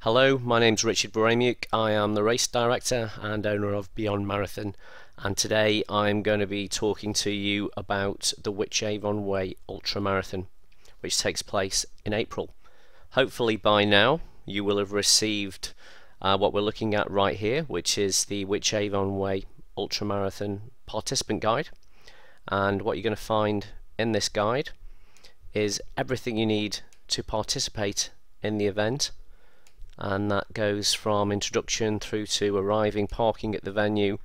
Hello, my name's Richard Boramiuk. I am the race director and owner of Beyond Marathon, and today I'm going to be talking to you about the Wychavon Way Ultramarathon, which takes place in April. Hopefully by now you will have received what we're looking at right here, which is the Wychavon Way Ultramarathon participant guide. And what you're going to find in this guide is everything you need to participate in the event, and that goes from introduction through to arriving, parking at the venue,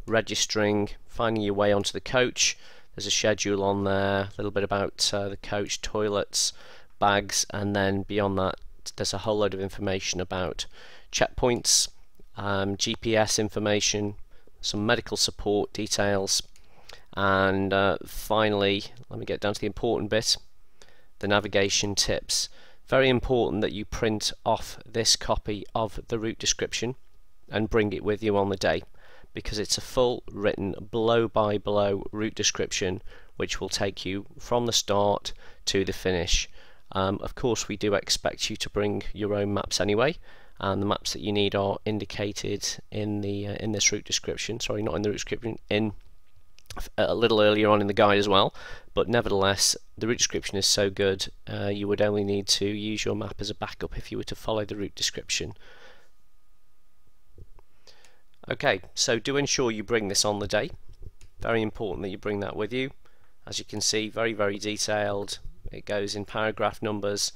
registering, finding your way onto the coach. There's a schedule on there, a little bit about the coach, toilets, bags, and then beyond that there's a whole load of information about checkpoints, GPS information, some medical support details, and finally, let me get down to the important bit, the navigation tips. Very important that you print off this copy of the route description and bring it with you on the day, because it's a full written blow by blow route description which will take you from the start to the finish. Of course we do expect you to bring your own maps anyway, and the maps that you need are indicated in the in this route description. Sorry, not in the route description, in a little earlier on in the guide as well, but nevertheless the route description is so good you would only need to use your map as a backup if you were to follow the route description. Okay, so do ensure you bring this on the day. Very important that you bring that with you. As you can see, very detailed. It goes in paragraph numbers.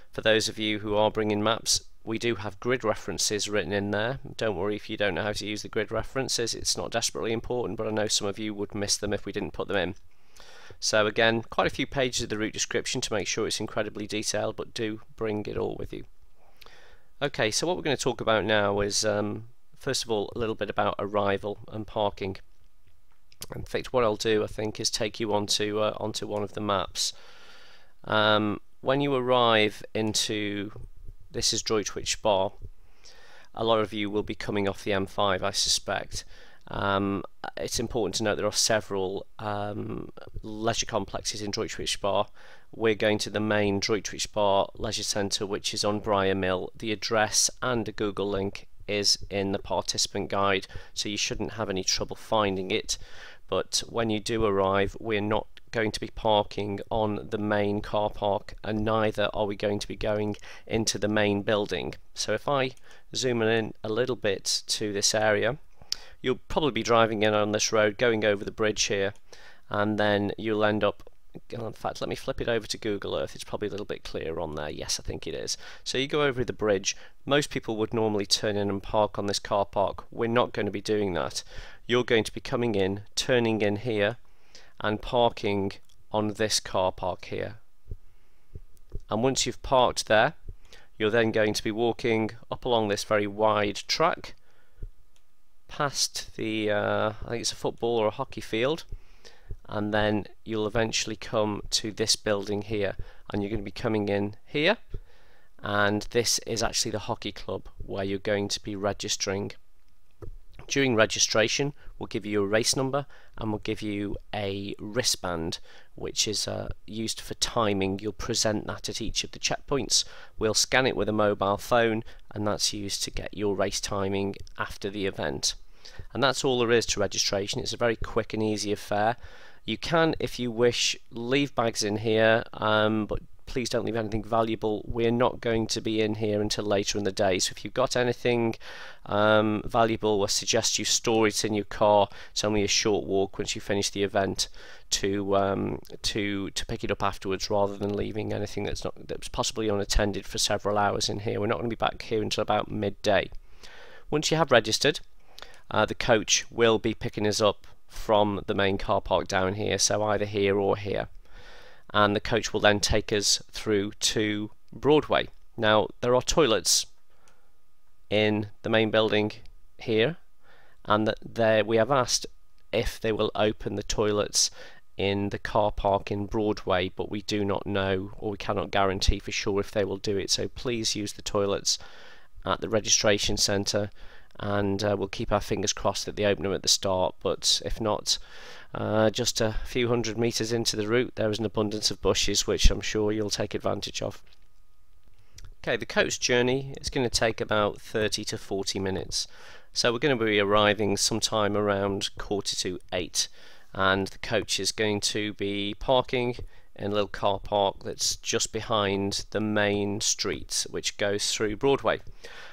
For those of you who are bringing maps, we do have grid references written in there. Don't worry if you don't know how to use the grid references, it's not desperately important, but I know some of you would miss them if we didn't put them in. So again, quite a few pages of the route description to make sure it's incredibly detailed, but do bring it all with you. Okay, so what we're going to talk about now is first of all a little bit about arrival and parking. In fact, what I'll do I think is take you onto one of the maps. When you arrive into, this is Droitwich Spa, a lot of you will be coming off the M5, I suspect. It's important to note there are several leisure complexes in Droitwich Spa. We're going to the main Droitwich Spa Leisure Centre, which is on Briar Mill. The address and a Google link is in the participant guide, so you shouldn't have any trouble finding it. But when you do arrive, we're not going to be parking on the main car park, and neither are we going to be going into the main building. So if I zoom in a little bit to this area, you'll probably be driving in on this road, going over the bridge here, and then you'll end up, in fact let me flip it over to Google Earth, it's probably a little bit clearer on there. Yes, I think it is. So you go over the bridge. Most people would normally turn in and park on this car park. We're not going to be doing that. You're going to be coming in, turning in here, and parking on this car park here. And once you've parked there, you're then going to be walking up along this very wide track past the I think it's a football or a hockey field, and then you'll eventually come to this building here, and you're going to be coming in here, and this is actually the hockey club where you're going to be registering. During registration we'll give you a race number, and we'll give you a wristband which is used for timing. You'll present that at each of the checkpoints. We'll scan it with a mobile phone, and that's used to get your race timing after the event. And that's all there is to registration. It's a very quick and easy affair. You can, if you wish, leave bags in here, but please don't leave anything valuable. We're not going to be in here until later in the day, so if you've got anything valuable, I suggest you store it in your car. It's only a short walk once you finish the event to pick it up afterwards, rather than leaving anything that's possibly unattended for several hours in here. We're not going to be back here until about midday. Once you have registered, the coach will be picking us up from the main car park down here, so either here or here, and the coach will then take us through to Broadway. Now there are toilets in the main building here, and there we have asked if they will open the toilets in the car park in Broadway, but we do not know, or we cannot guarantee for sure if they will do it, so please use the toilets at the registration centre, and we'll keep our fingers crossed that they open them at the start. But if not, just a few hundred meters into the route there is an abundance of bushes which I'm sure you'll take advantage of. Okay, the coach journey is going to take about 30 to 40 minutes. So we're going to be arriving sometime around 7:45, and the coach is going to be parking in a little car park that's just behind the main street which goes through Broadway.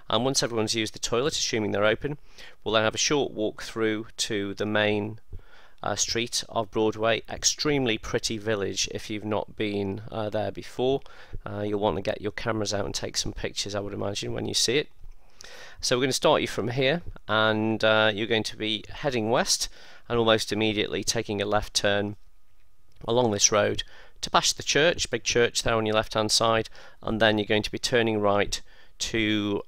And once everyone's used the toilet, assuming they're open, we'll then have a short walk through to the main street of Broadway. Extremely pretty village if you've not been there before. You'll want to get your cameras out and take some pictures, I would imagine, when you see it. So we're going to start you from here, and you're going to be heading west and almost immediately taking a left turn along this road to pass the church, big church there on your left hand side, and then you're going to be turning right to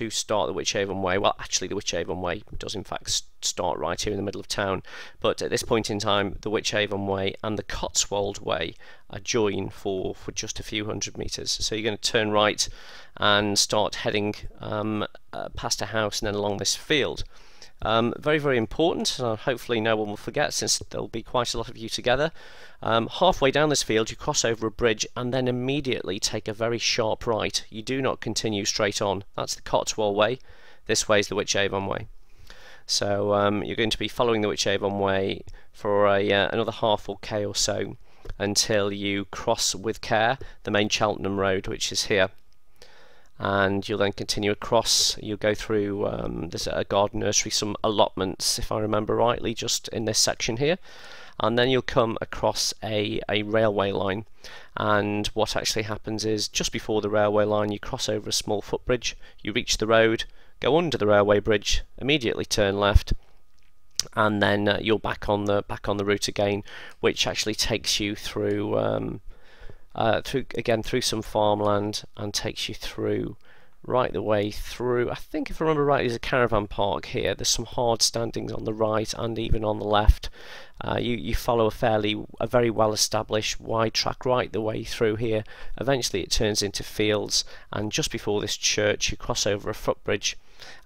start the Wychavon Way. Well, actually the Wychavon Way does in fact start right here in the middle of town, but at this point in time the Wychavon Way and the Cotswold Way join for just a few hundred metres. So you're going to turn right and start heading past a house and then along this field. Very, very important, hopefully no one will forget since there'll be quite a lot of you together. Halfway down this field you cross over a bridge and then immediately take a very sharp right. You do not continue straight on. That's the Cotswold Way. This way is the Wychavon Way. So you're going to be following the Wychavon Way for another half k or so until you cross with care the main Cheltenham Road, which is here. And you'll then continue across. You'll go through, there's a garden nursery, some allotments if I remember rightly, just in this section here, and then you'll come across a railway line. And what actually happens is just before the railway line you cross over a small footbridge, you reach the road, go under the railway bridge, immediately turn left, and then you're back on the route again, which actually takes you through through some farmland and takes you through right the way through. I think if I remember right, there's a caravan park here. There's some hard standings on the right and even on the left. You follow a very well established wide track right the way through here. Eventually it turns into fields, and just before this church you cross over a footbridge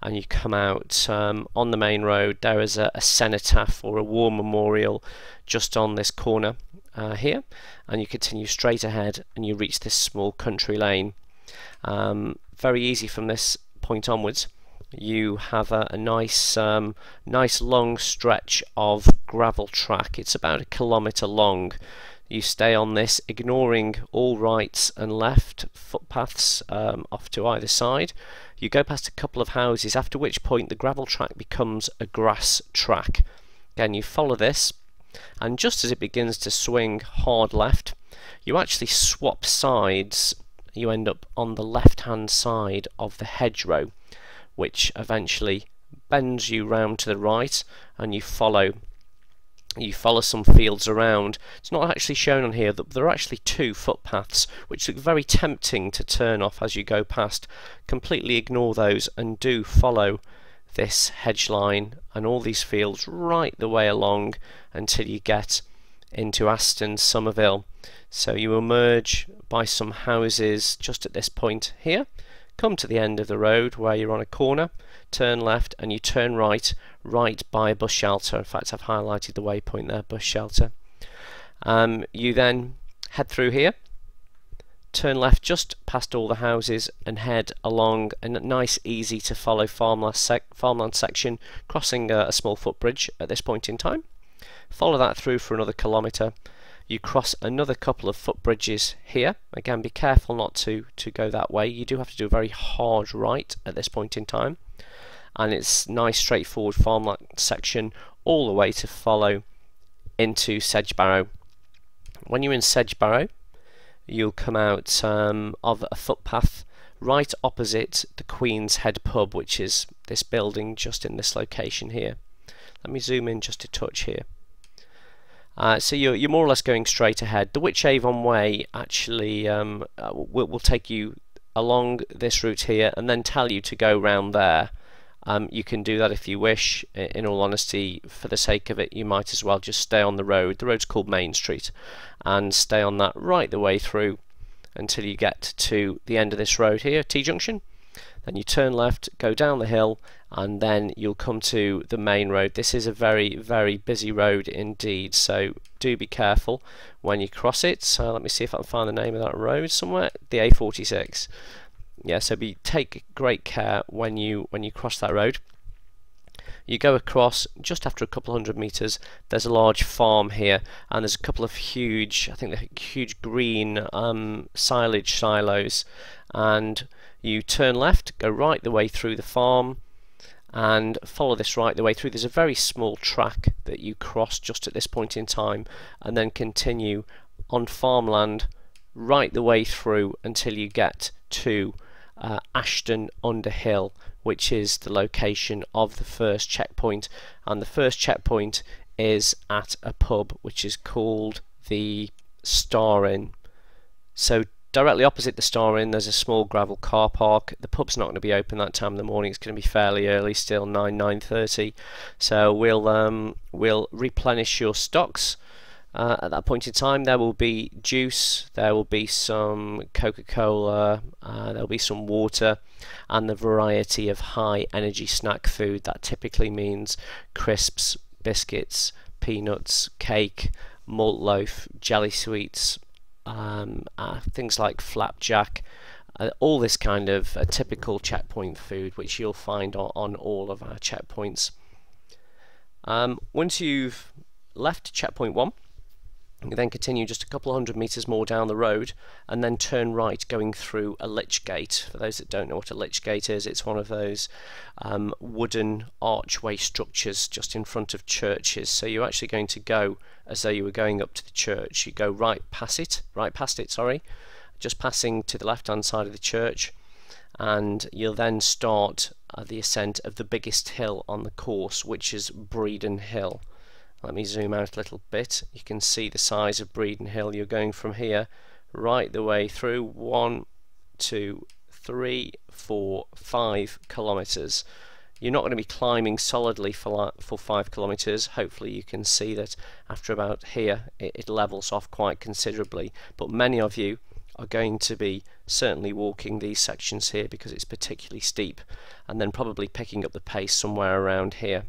and you come out on the main road. There is a cenotaph or a war memorial just on this corner here, and you continue straight ahead and you reach this small country lane. Very easy from this point onwards. You have a nice long stretch of gravel track. It's about 1 kilometre long. You stay on this, ignoring all rights and left footpaths off to either side. You go past a couple of houses, after which point the gravel track becomes a grass track. Again, you follow this, and just as it begins to swing hard left, you actually swap sides. You end up on the left hand side of the hedgerow, which eventually bends you round to the right, and you follow some fields around. It's not actually shown on here that there are actually 2 footpaths which look very tempting to turn off as you go past. Completely ignore those and do follow this hedge line and all these fields right the way along until you get into Aston, Somerville. So you emerge by some houses just at this point here, come to the end of the road where you're on a corner, turn left and you turn right by a bus shelter. In fact, I've highlighted the waypoint there, bus shelter. You then head through here, turn left just past all the houses and head along a nice easy to follow farmland section, crossing a small footbridge at this point in time. Follow that through for another kilometre. You cross another couple of footbridges here. Again, be careful not to go that way. You do have to do a very hard right at this point in time, and it's nice straightforward farmland section all the way to follow into Sedgebarrow. When you're in Sedgebarrow, you'll come out of a footpath right opposite the Queen's Head pub, which is this building just in this location here. Let me zoom in just a touch here. So you're more or less going straight ahead. The Wychavon Way actually will take you along this route here and then tell you to go round there. You can do that if you wish. In all honesty, for the sake of it, you might as well just stay on the road. The road's called Main Street, and stay on that right the way through until you get to the end of this road here, T-junction. Then you turn left, go down the hill, and then you'll come to the main road. This is a very, very busy road indeed, so do be careful when you cross it. So let me see if I can find the name of that road somewhere. The A46. Yeah, so take great care when you cross that road. You go across just after a couple hundred meters. There's a large farm here, and there's a couple of huge, I think they're huge green silage silos. And you turn left, go right the way through the farm, and follow this right the way through. There's a very small track that you cross just at this point in time, and then continue on farmland right the way through until you get to Ashton under Hill, which is the location of the first checkpoint. And the first checkpoint is at a pub which is called the Star Inn. So directly opposite the Star Inn there's a small gravel car park. The pub's not going to be open that time in the morning. It's going to be fairly early, still 9:30. So we'll replenish your stocks. At that point in time there will be juice, there will be some Coca-Cola, there will be some water, and the variety of high energy snack food. That typically means crisps, biscuits, peanuts, cake, malt loaf, jelly sweets, things like flapjack, all this kind of typical checkpoint food which you'll find on all of our checkpoints. Once you've left checkpoint 1, you then continue just a couple of hundred meters more down the road and then turn right, going through a lich gate. For those that don't know what a lich gate is, it's one of those wooden archway structures just in front of churches. So you're actually going to go as though you were going up to the church. You go right past it, just passing to the left hand side of the church, and you'll then start the ascent of the biggest hill on the course, which is Breeden Hill. Let me zoom out a little bit. You can see the size of Breeden Hill. You're going from here right the way through 1, 2, 3, 4, 5 kilometers. You're not going to be climbing solidly for 5 kilometers. Hopefully you can see that after about here it levels off quite considerably, but many of you are going to be certainly walking these sections here because it's particularly steep, and then probably picking up the pace somewhere around here.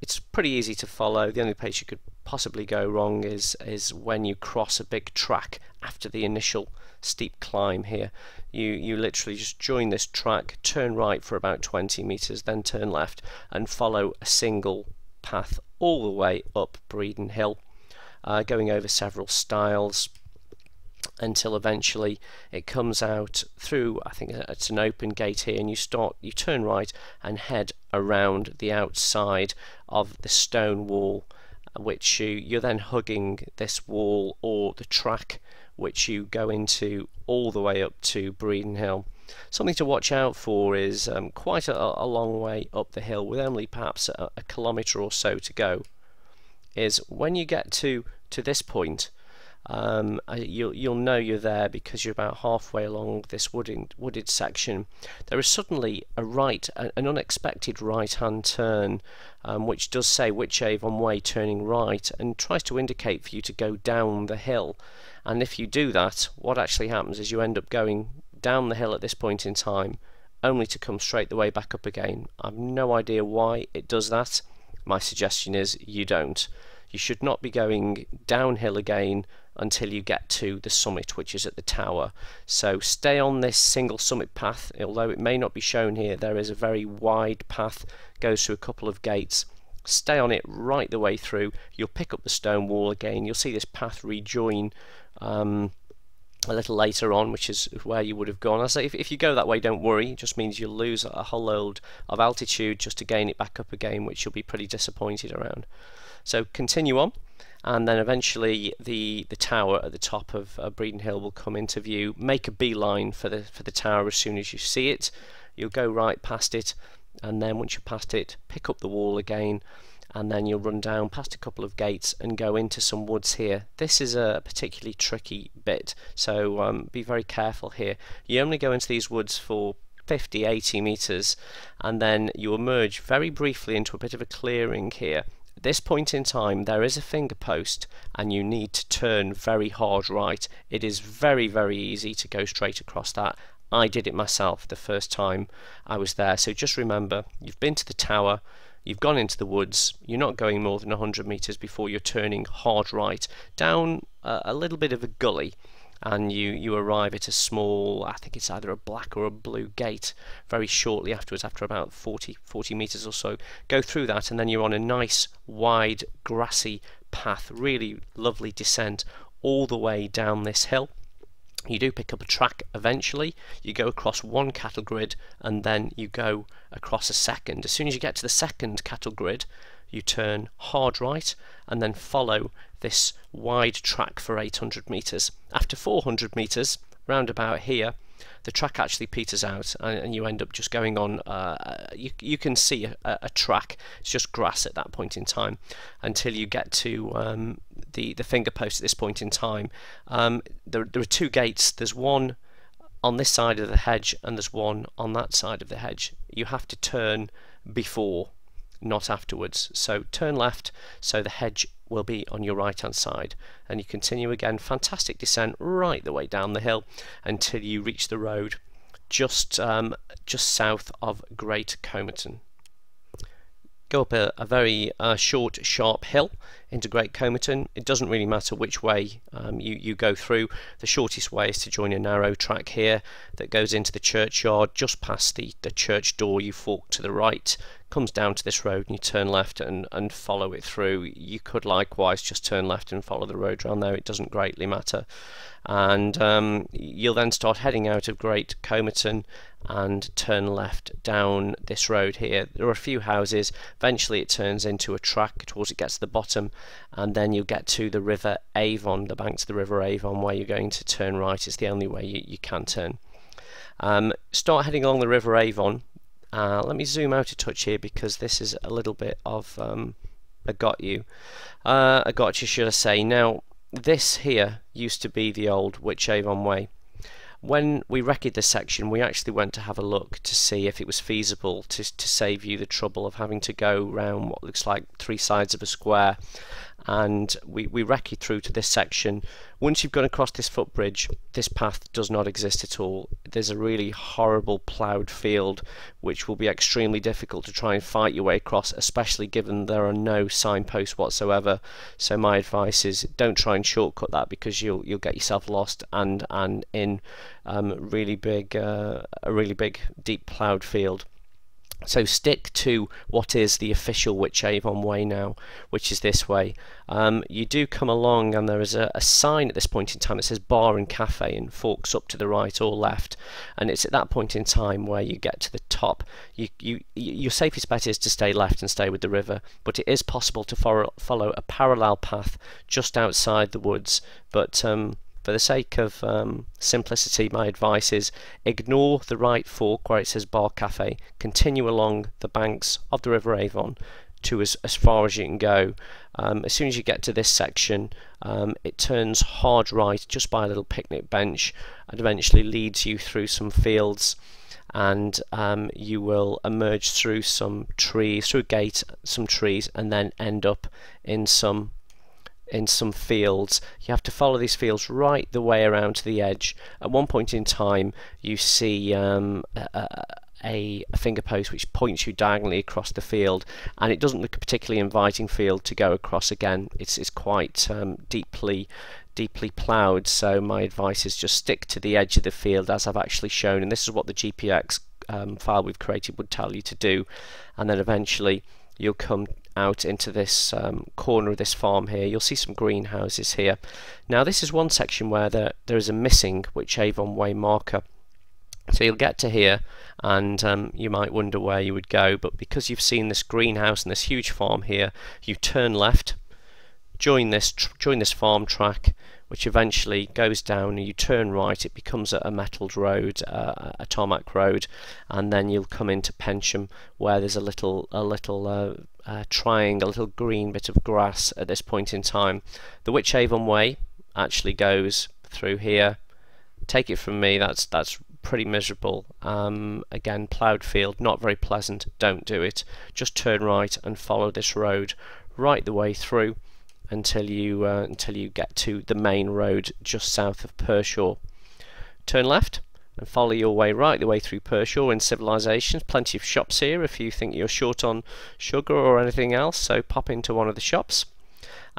It's pretty easy to follow. The only place you could possibly go wrong is when you cross a big track after the initial steep climb here. You literally just join this track, turn right for about 20 meters, then turn left and follow a single path all the way up Breeden Hill, going over several stiles until eventually it comes out through, I think it's an open gate here, and you turn right and head around the outside of the stone wall, which you're then hugging this wall or the track which you go into all the way up to Breeden Hill. Something to watch out for is quite a long way up the hill, with only perhaps a kilometre or so to go, is when you get to this point, you'll know you're there because you're about halfway along this wooded section. There is suddenly an unexpected right-hand turn, which does say Wychavon Way turning right, and tries to indicate for you to go down the hill. And if you do that, what actually happens is you end up going down the hill at this point in time, only to come straight the way back up again. I've no idea why it does that. My suggestion is you don't. You should not be going downhill again until you get to the summit, which is at the tower. So stay on this single summit path. Although it may not be shown here, there is a very wide path, goes through a couple of gates. Stay on it right the way through. You'll pick up the stone wall again. You'll see this path rejoin a little later on, which is where you would have gone. I say if you go that way, don't worry. It just means you'll lose a whole load of altitude just to gain it back up again, which you'll be pretty disappointed around. So continue on, and then eventually the tower at the top of Breeden Hill will come into view. Make a beeline for the tower as soon as you see it. You'll go right past it, and then once you're past it, pick up the wall again, and then you'll run down past a couple of gates and go into some woods here. This is a particularly tricky bit, so be very careful here. You only go into these woods for 50-80 meters, and then you emerge very briefly into a bit of a clearing here. At this point in time there is a finger post and you need to turn very hard right. It is very easy to go straight across that. I did it myself the first time I was there. So just remember, you've been to the tower, you've gone into the woods, you're not going more than 100 meters before you're turning hard right down a little bit of a gully, and you arrive at a small, I think it's either a black or a blue gate very shortly afterwards, after about 40 meters or so. Go through that, and then you're on a nice wide grassy path, really lovely descent all the way down this hill. You do pick up a track eventually, you go across one cattle grid, and then you go across a second. As soon as you get to the second cattle grid, you turn hard right and then follow this wide track for 800 meters. After 400 meters, round about here, the track actually peters out, and you end up just going on, you can see a track, it's just grass at that point in time, until you get to the finger post at this point in time. There are two gates, there's one on this side of the hedge and there's one on that side of the hedge. You have to turn before, not afterwards. So turn left, so the hedge will be on your right hand side, and you continue again, fantastic descent right the way down the hill until you reach the road just south of Great Comerton. Go up a very short, sharp hill into Great Comerton. It doesn't really matter which way you go through. The shortest way is to join a narrow track here that goes into the churchyard. Just past the church door, you fork to the right, comes down to this road, and you turn left and follow it through. You could likewise just turn left and follow the road around there. It doesn't greatly matter. And you'll then start heading out of Great Comerton and turn left down this road here. There are a few houses. Eventually it turns into a track towards it gets to the bottom, and then you'll get to the River Avon, the banks of the River Avon, where you're going to turn right. It's the only way you can turn. Start heading along the River Avon. Let me zoom out a touch here, because this is a little bit of a gotcha, should I say. Now, this here used to be the old Wychavon Way. When we recce'd this section, we actually went to have a look to see if it was feasible to save you the trouble of having to go round what looks like 3 sides of a square, and we recce'd through to this section. Once you've gone across this footbridge, this path does not exist at all. There's a really horrible ploughed field which will be extremely difficult to try and fight your way across, especially given there are no signposts whatsoever. So my advice is don't try and shortcut that, because you'll get yourself lost and in a really big deep ploughed field. So stick to what is the official Wychavon Way now, which is this way. You do come along, and there is a sign at this point in time that says bar and cafe, and forks up to the right or left, and it's at that point in time where you get to the top. Your safest bet is to stay left and stay with the river, but it is possible to follow a parallel path just outside the woods, but for the sake of simplicity, my advice is ignore the right fork where it says Bar Cafe, continue along the banks of the River Avon to as far as you can go. As soon as you get to this section, it turns hard right just by a little picnic bench, and eventually leads you through some fields, and you will emerge through some trees, through a gate, some trees, and then end up in some fields. You have to follow these fields right the way around to the edge. At one point in time you see a finger post which points you diagonally across the field, and it doesn't look a particularly inviting field to go across. Again, it's quite deeply ploughed, so my advice is just stick to the edge of the field as I've actually shown, and this is what the GPX file we've created would tell you to do. And then eventually you'll come out into this corner of this farm here. You'll see some greenhouses here. Now this is one section where there is a missing Wychavon Way marker. So you'll get to here, and you might wonder where you would go, but because you've seen this greenhouse and this huge farm here, you turn left, join this farm track, which eventually goes down, and you turn right. It becomes a metalled road, a tarmac road, and then you'll come into Pensham, where there's a little triangle, a little green bit of grass at this point in time. The Wychavon Way actually goes through here. Take it from me, that's pretty miserable. Again, ploughed field, not very pleasant. Don't do it. Just turn right and follow this road right the way through until you get to the main road just south of Pershaw. Turn left and follow your way right the way through Pershaw in civilisations. Plenty of shops here if you think you're short on sugar or anything else, so pop into one of the shops.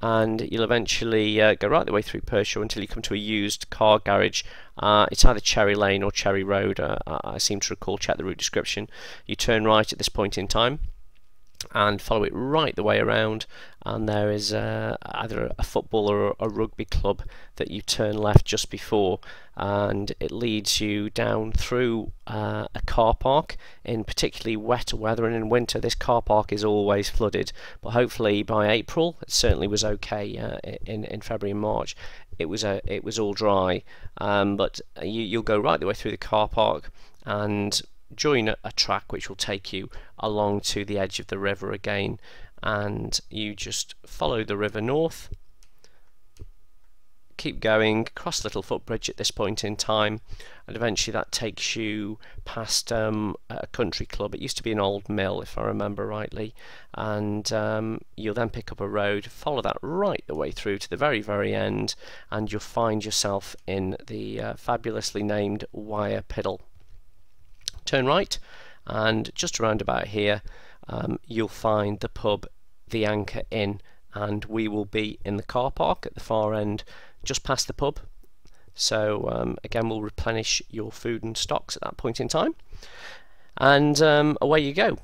and you'll eventually go right the way through Pershore until you come to a used car garage. It's either Cherry Lane or Cherry Road, I seem to recall, check the route description. You turn right at this point in time and follow it right the way around, and there is either a football or a rugby club that you turn left just before, and it leads you down through a car park. In particularly wet weather and in winter, this car park is always flooded, but hopefully by April it certainly was okay. In February and March it was all dry, but you'll go right the way through the car park and join a track which will take you along to the edge of the river again, and you just follow the river north, keep going, cross the little footbridge at this point in time, and eventually that takes you past a country club. It used to be an old mill, if I remember rightly, and you'll then pick up a road, follow that right the way through to the very end, and you'll find yourself in the fabulously named Wychavon. Turn right, and just around about here you'll find the pub The Anchor Inn, and we will be in the car park at the far end just past the pub. So again, we'll replenish your food and stocks at that point in time, and away you go.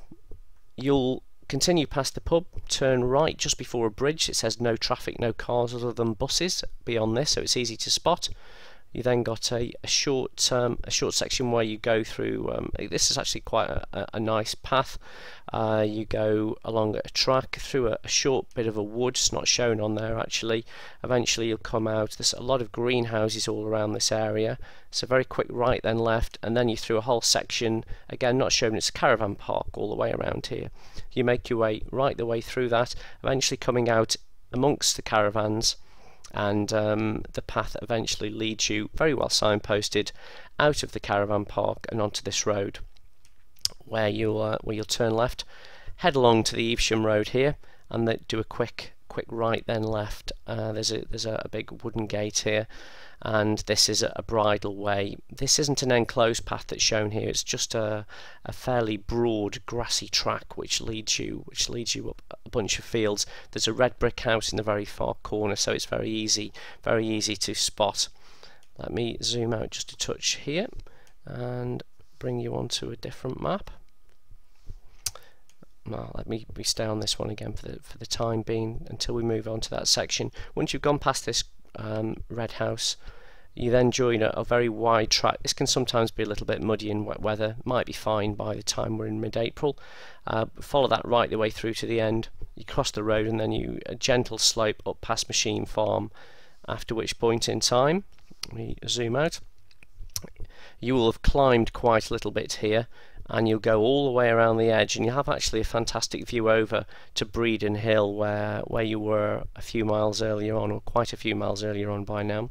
You'll continue past the pub, turn right just before a bridge. It says no traffic, no cars other than buses beyond this, so it's easy to spot. You then got a short section where you go through. This is actually quite a nice path. You go along a track through a short bit of a wood. It's not shown on there actually. Eventually you'll come out. There's a lot of greenhouses all around this area. So very quick right then left, and then you through a whole section. Again, not shown. It's a caravan park all the way around here. You make your way right the way through that. Eventually coming out amongst the caravans, and the path eventually leads you, very well signposted, out of the caravan park and onto this road, where you'll turn left, head along to the Evesham Road here, and then do a quick right then left. There's a big wooden gate here, and this is a bridle way. This isn't an enclosed path that's shown here. It's just a fairly broad grassy track which leads you up a bunch of fields. There's a red brick house in the very far corner, so it's very easy to spot. Let me zoom out just a touch here and bring you onto a different map. Well, let me stay on this one again for the time being until we move on to that section. Once you've gone past this red house, you then join a very wide track. This can sometimes be a little bit muddy in wet weather, might be fine by the time we're in mid-April. Follow that right the way through to the end. You cross the road, and then a gentle slope up past Machine Farm, after which point in time, we zoom out, you will have climbed quite a little bit here, and you'll go all the way around the edge, and you have actually a fantastic view over to Breedon Hill, where you were a few miles earlier on, or quite a few miles earlier on by now.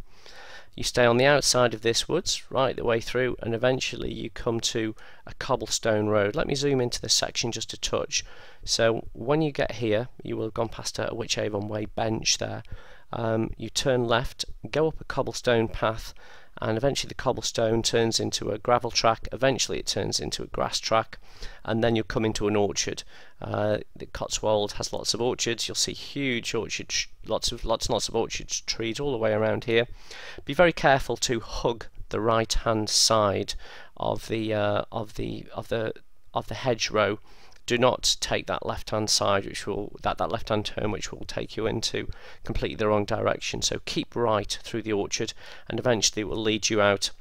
You stay on the outside of this woods right the way through, and eventually you come to a cobblestone road. Let me zoom into this section just a touch. So when you get here, you will have gone past a Wychavon Way bench there. You turn left, go up a cobblestone path, and eventually the cobblestone turns into a gravel track. Eventually it turns into a grass track, and then you'll come into an orchard. The Cotswold has lots of orchards. You'll see huge orchards, lots and lots of orchard trees all the way around here. Be very careful to hug the right hand side of the hedgerow. Do not take that left-hand side, that left-hand turn, which will take you into completely the wrong direction. So keep right through the orchard, and eventually it will lead you out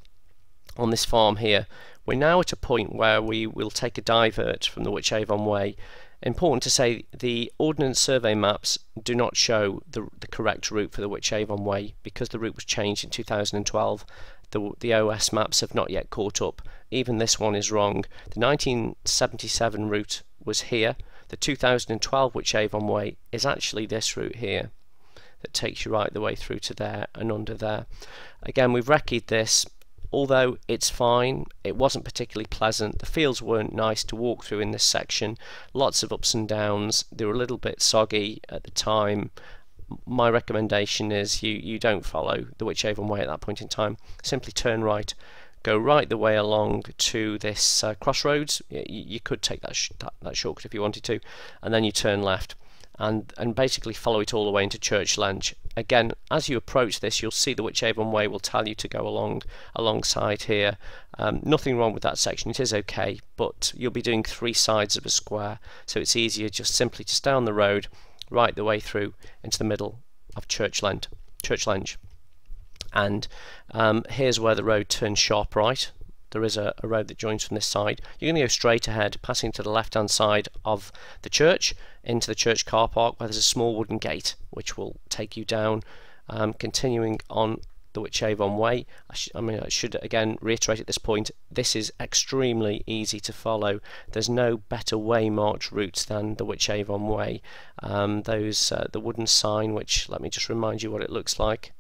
on this farm here. We're now at a point where we will take a divert from the Wychavon Way. Important to say, the Ordnance Survey maps do not show the correct route for the Wychavon Way, because the route was changed in 2012. The OS maps have not yet caught up. Even this one is wrong. The 1977 route was here. The 2012 Wychavon Way is actually this route here that takes you right the way through to there and under there. Again, we've recce'd this. Although it's fine, it wasn't particularly pleasant. The fields weren't nice to walk through in this section. Lots of ups and downs. They were a little bit soggy at the time. My recommendation is you don't follow the Wychavon Way at that point in time. Simply turn right, go right the way along to this crossroads. You could take that shortcut if you wanted to, and then you turn left. and basically follow it all the way into Church Lenge. Again, as you approach this, you'll see the Wychavon Way will tell you to go alongside here. Nothing wrong with that section, it is okay, but you'll be doing 3 sides of a square, so it's easier just simply to stay on the road right the way through into the middle of Church Lenge. And here's where the road turns sharp right. There is a road that joins from this side. You're going to go straight ahead, passing to the left hand side of the church into the church car park, where there's a small wooden gate which will take you down, continuing on the Wychavon Way. I should again reiterate at this point, this is extremely easy to follow. There's no better way marked routes than the Wychavon Way. The wooden sign, which, let me just remind you what it looks like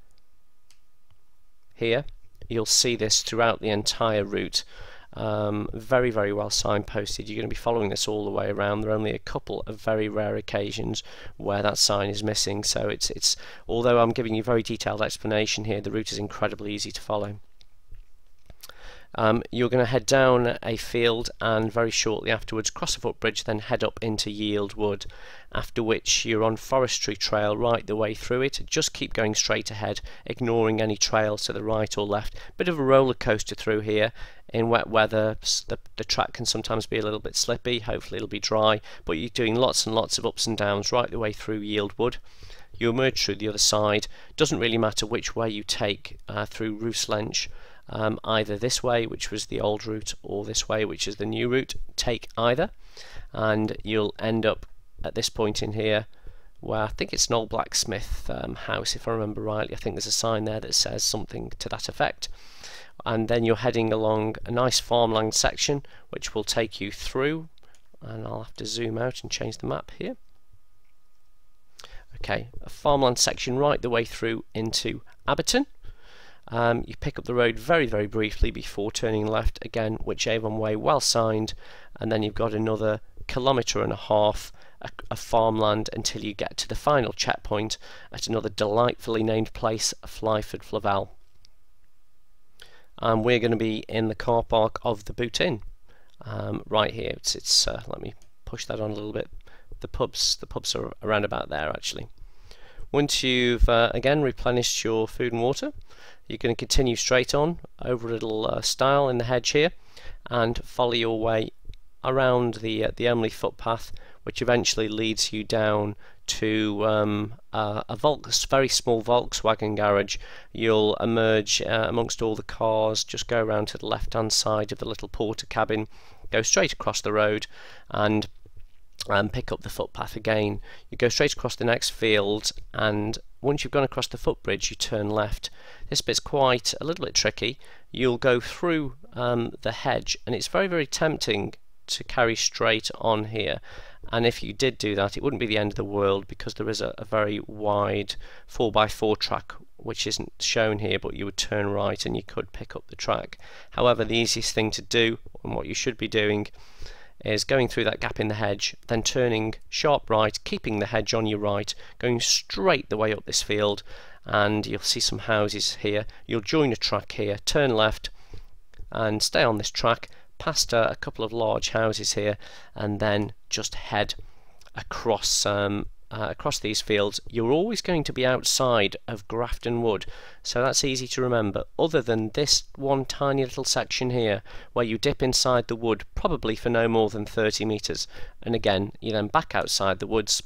here. You'll see this throughout the entire route. Very, very well signposted. You're going to be following this all the way around. There are only a couple of very rare occasions where that sign is missing, so it's although I'm giving you very detailed explanation here, the route is incredibly easy to follow. You're going to head down a field and very shortly afterwards cross a footbridge, then head up into Yield Wood, after which you're on forestry trail right the way through it. Just keep going straight ahead, ignoring any trails to the right or left. Bit of a roller coaster through here. In wet weather, the track can sometimes be a little bit slippy. Hopefully it'll be dry, but you're doing lots and lots of ups and downs right the way through Yield Wood. You emerge through the other side. Doesn't really matter which way you take through Roos Lenge. Either this way, which was the old route, or this way, which is the new route. Take either, and you'll end up at this point in here, where I think it's an old blacksmith house, if I remember rightly. I think there's a sign there that says something to that effect. And then you're heading along a nice farmland section, which will take you through, and I'll have to zoom out and change the map here. Okay, a farmland section right the way through into Abberton. You pick up the road very, very briefly before turning left. Again, Wychavon Way, well signed, and then you've got another 1.5 kilometres of farmland until you get to the final checkpoint at another delightfully named place, Flyford Flavel. And we're going to be in the car park of the Boot Inn, right here. Let me push that on a little bit. The pubs are around about there actually. Once you've again replenished your food and water, you're going to continue straight on over a little stile in the hedge here and follow your way around the Emily footpath, which eventually leads you down to a very small Volkswagen garage. You'll emerge amongst all the cars, just go around to the left hand side of the little porter cabin, go straight across the road and pick up the footpath again. You go straight across the next field, and once you've gone across the footbridge you turn left. This bit's quite a little bit tricky. You'll go through the hedge, and it's very, very tempting to carry straight on here, and if you did do that it wouldn't be the end of the world, because there is a very wide 4x4 track which isn't shown here, but you would turn right and you could pick up the track. However, the easiest thing to do, and what you should be doing, is going through that gap in the hedge, then turning sharp right, keeping the hedge on your right, going straight the way up this field, and you'll see some houses here. You'll join a track here, turn left and stay on this track past a couple of large houses here, and then just head across across these fields. You're always going to be outside of Grafton Wood, so that's easy to remember, other than this one tiny little section here where you dip inside the wood probably for no more than 30 metres, and again you then back outside the woods,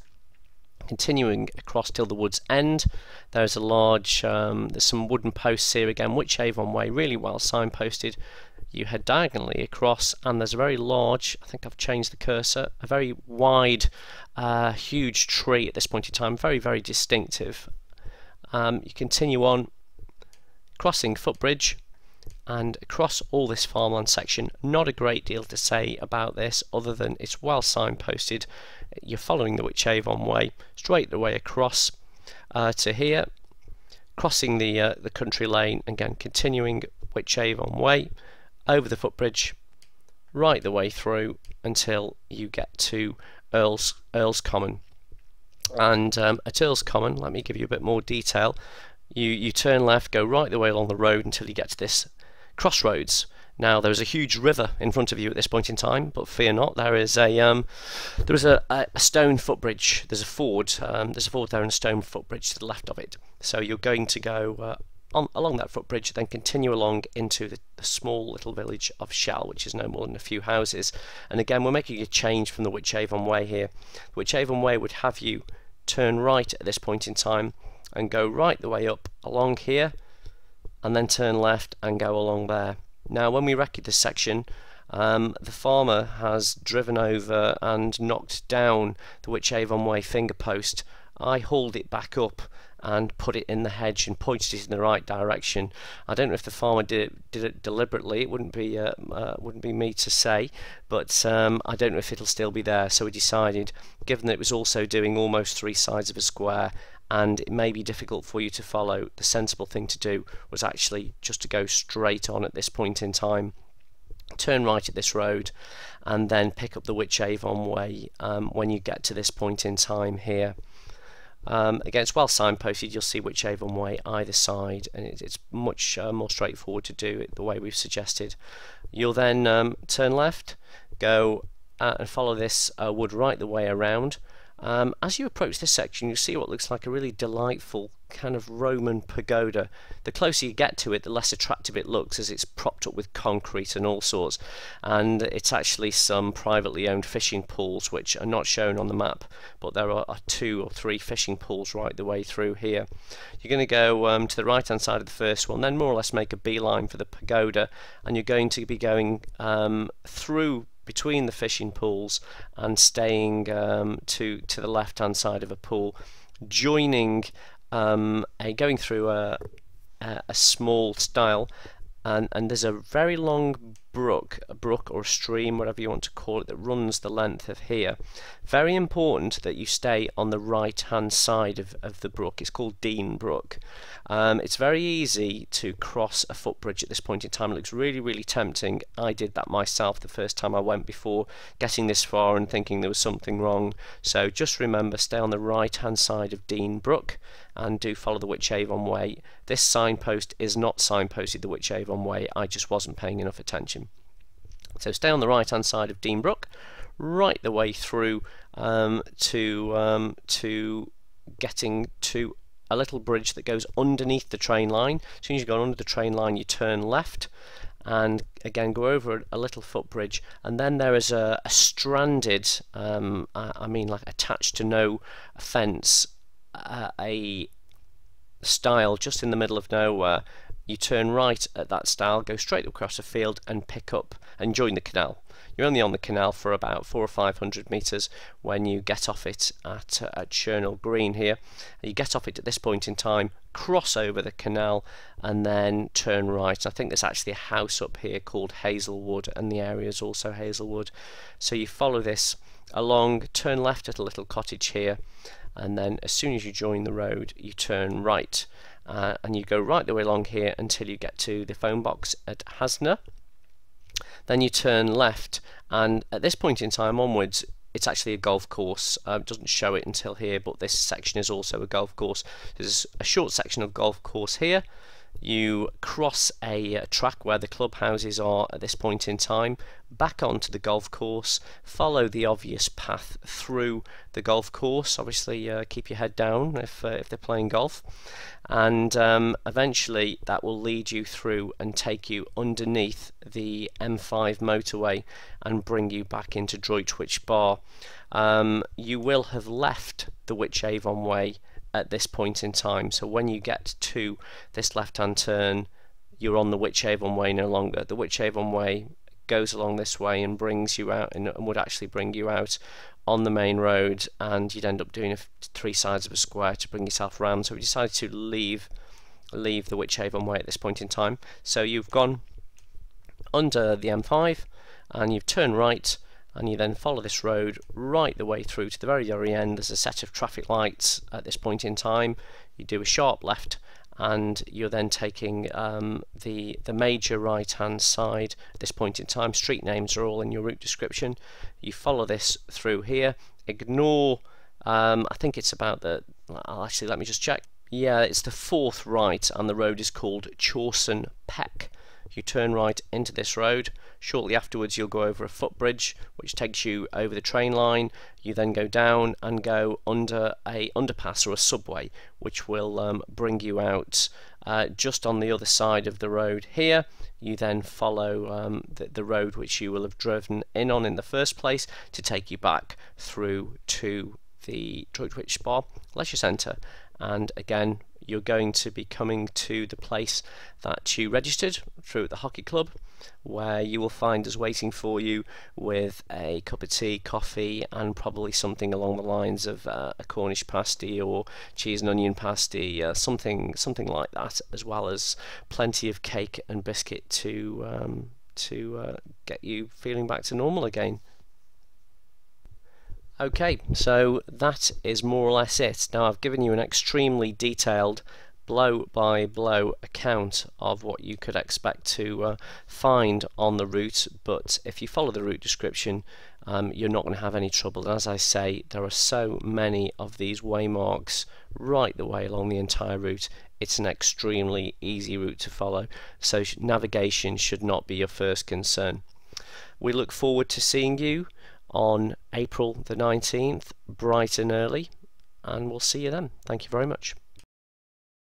continuing across till the wood's end. There's a large there's some wooden posts here again, Wychavon Way, really well signposted. You head diagonally across, and there's a very large, I think I've changed the cursor, a very wide, huge tree at this point in time, very, very distinctive. You continue on, crossing footbridge, and across all this farmland section. Not a great deal to say about this, other than it's well signposted. You're following the Wychavon Way straight the way across to here, crossing the country lane, again continuing Wychavon Way, over the footbridge, right the way through until you get to Earl's Common. And at Earl's Common, let me give you a bit more detail. You turn left, go right the way along the road until you get to this crossroads. Now there is a huge river in front of you at this point in time, but fear not. There is a stone footbridge. There's a ford. There's a ford there and a stone footbridge to the left of it. So you're going to go along that footbridge, then continue along into the small little village of Shell, which is no more than a few houses. And again, we're making a change from the Wychavon Way here. The Wychavon Way would have you turn right at this point in time and go right the way up along here, and then turn left and go along there. Now when we recce this section, the farmer has driven over and knocked down the Wychavon Way finger post. I hauled it back up and put it in the hedge and pointed it in the right direction. I don't know if the farmer did it deliberately. It wouldn't be me to say, but I don't know if it'll still be there. So we decided, given that it was also doing almost 3 sides of a square and it may be difficult for you to follow, the sensible thing to do was actually just to go straight on at this point in time, turn right at this road, and then pick up the Wychavon Way when you get to this point in time here. Again, it's well signposted. You'll see Wychavon Way either side, and it's much more straightforward to do it the way we've suggested. You'll then turn left, go and follow this wood right the way around. As you approach this section, you see what looks like a really delightful kind of Roman pagoda. The closer you get to it, the less attractive it looks, as it's propped up with concrete and all sorts. And it's actually some privately owned fishing pools, which are not shown on the map, but there are 2 or 3 fishing pools right the way through here. You're going to go to the right hand side of the first one, then more or less make a beeline for the pagoda, and you're going to be going through between the fishing pools and staying to the left hand side of a pool, joining going through a small stile, and there's a very long brook or a stream, whatever you want to call it, that runs the length of here. Very important that you stay on the right hand side of the brook. It's called Dean Brook. It's very easy to cross a footbridge at this point in time. It looks really tempting. I did that myself the first time I went before getting this far and thinking there was something wrong. So just remember, stay on the right hand side of Dean Brook and do follow the Wychavon Way. This signpost is not signposted the Wychavon Way. I just wasn't paying enough attention. So stay on the right hand side of Dean Brook, right the way through to getting to a little bridge that goes underneath the train line. As soon as you go under the train line, you turn left and again go over a little footbridge, and then there is a stranded, I mean like attached to no fence, a stile just in the middle of nowhere. You turn right at that stile, go straight across the field and pick up and join the canal. You're only on the canal for about 400 or 500 metres when you get off it at Chernal Green here. You get off it at this point in time, cross over the canal and then turn right. I think there's actually a house up here called Hazelwood, and the area is also Hazelwood. So you follow this along, turn left at a little cottage here, and then as soon as you join the road you turn right. And you go right the way along here until you get to the phone box at Hasna. Then you turn left, and at this point in time onwards it's actually a golf course. It doesn't show it until here, but this section is also a golf course. There's a short section of golf course here. You cross a track where the clubhouses are at this point in time, back onto the golf course, follow the obvious path through the golf course. Obviously keep your head down if they're playing golf, and eventually that will lead you through and take you underneath the M5 motorway and bring you back into Droitwich Bar. You will have left the Wychavon Way at this point in time, so when you get to this left hand turn you're on the Wychavon Way no longer. The Wychavon Way goes along this way and brings you out, and would actually bring you out on the main road, and you'd end up doing 3 sides of a square to bring yourself round. So we decided to leave the Wychavon Way at this point in time. So you've gone under the M5 and you've turned right, and you then follow this road right the way through to the very end. There's a set of traffic lights at this point in time. You do a sharp left and you're then taking the major right hand side at this point in time. Street names are all in your route description. You follow this through here, ignore I think it's about the, actually let me just check, yeah, it's the 4th right, and the road is called Chawson Peck. you turn right into this road. Shortly afterwards you'll go over a footbridge which takes you over the train line. You then go down and go under a underpass or a subway which will bring you out just on the other side of the road here. You then follow the road which you will have driven in on in the first place to take you back through to the Droitwich Spa Leisure Centre, and again you're going to be coming to the place that you registered through the hockey club, where you will find us waiting for you with a cup of tea, coffee, and probably something along the lines of a Cornish pasty or cheese and onion pasty, something like that, as well as plenty of cake and biscuit to get you feeling back to normal again. Okay, so that is more or less it. Now I've given you an extremely detailed blow-by-blow account of what you could expect to find on the route, but if you follow the route description you're not going to have any trouble. As I say, there are so many of these waymarks right the way along the entire route. It's an extremely easy route to follow, so navigation should not be your first concern. We look forward to seeing you on April the 19th, bright and early, and we'll see you then. Thank you very much.